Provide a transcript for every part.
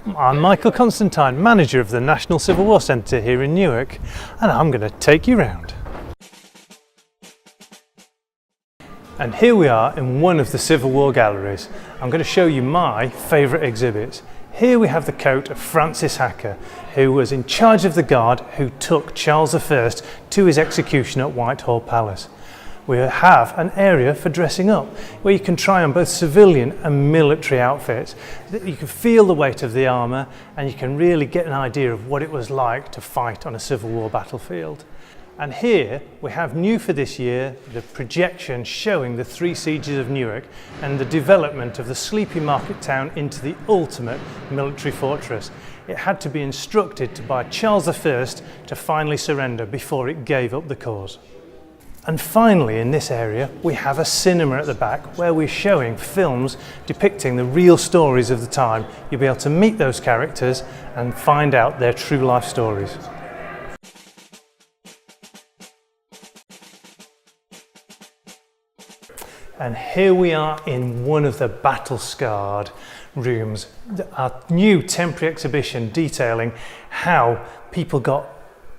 I'm Michael Constantine, manager of the National Civil War Centre here in Newark, and I'm going to take you round. And here we are in one of the Civil War galleries. I'm going to show you my favourite exhibits. Here we have the coat of Francis Hacker, who was in charge of the guard who took Charles I to his execution at Whitehall Palace. We have an area for dressing up where you can try on both civilian and military outfits. You can feel the weight of the armour and you can really get an idea of what it was like to fight on a Civil War battlefield. And here we have new for this year the projection showing the three sieges of Newark and the development of the sleepy market town into the ultimate military fortress. It had to be instructed by Charles I to finally surrender before it gave up the cause. And finally, in this area, we have a cinema at the back where we're showing films depicting the real stories of the time. You'll be able to meet those characters and find out their true life stories. And here we are in one of the battle-scarred rooms, our new temporary exhibition detailing how people got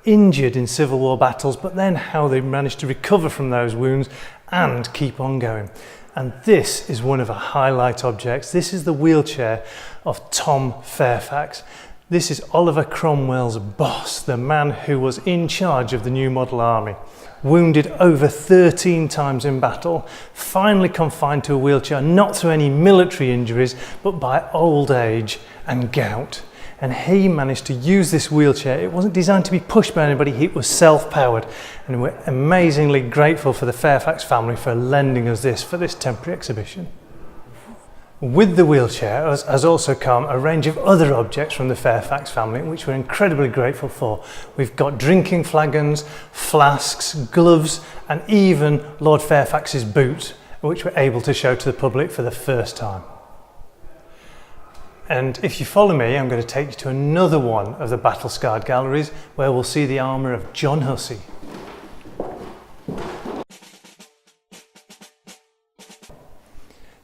injured in Civil War battles, but then how they managed to recover from those wounds and keep on going. And this is one of our highlight objects. This is the wheelchair of Tom Fairfax. This is Oliver Cromwell's boss, the man who was in charge of the New Model Army. Wounded over 13 times in battle, finally confined to a wheelchair, not through any military injuries, but by old age and gout. And he managed to use this wheelchair. It wasn't designed to be pushed by anybody, it was self-powered. And we're amazingly grateful for the Fairfax family for lending us this for this temporary exhibition. With the wheelchair has also come a range of other objects from the Fairfax family, which we're incredibly grateful for. We've got drinking flagons, flasks, gloves, and even Lord Fairfax's boots, which we're able to show to the public for the first time. And if you follow me, I'm going to take you to another one of the battle-scarred galleries where we'll see the armour of John Hersey.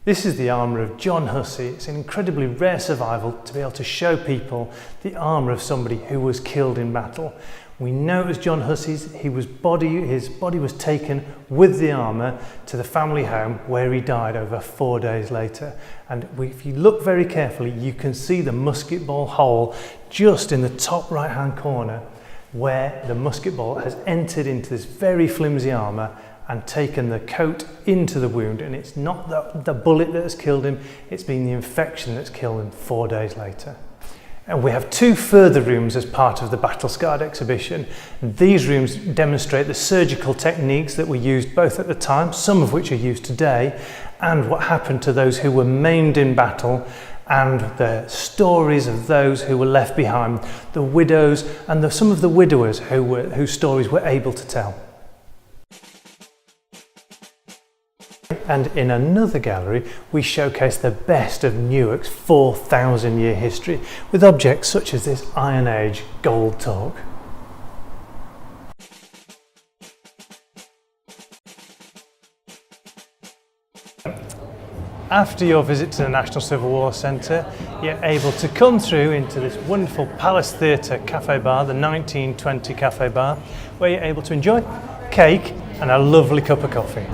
This is the armour of John Hersey. It's an incredibly rare survival to be able to show people the armour of somebody who was killed in battle. We know it was John Hersey's. His body was taken with the armour to the family home where he died over 4 days later. And if you look very carefully, you can see the musket ball hole just in the top right hand corner where the musket ball has entered into this very flimsy armour and taken the coat into the wound. And it's not the bullet that has killed him, it's been the infection that's killed him 4 days later. And we have two further rooms as part of the battle-scarred exhibition. These rooms demonstrate the surgical techniques that were used both at the time, some of which are used today, and what happened to those who were maimed in battle, and the stories of those who were left behind, the widows and some of the widowers whose stories we're able to tell. And in another gallery, we showcase the best of Newark's 4,000-year history with objects such as this Iron Age gold torque. After your visit to the National Civil War Centre, you're able to come through into this wonderful Palace Theatre cafe bar, the 1920 cafe bar, where you're able to enjoy cake and a lovely cup of coffee.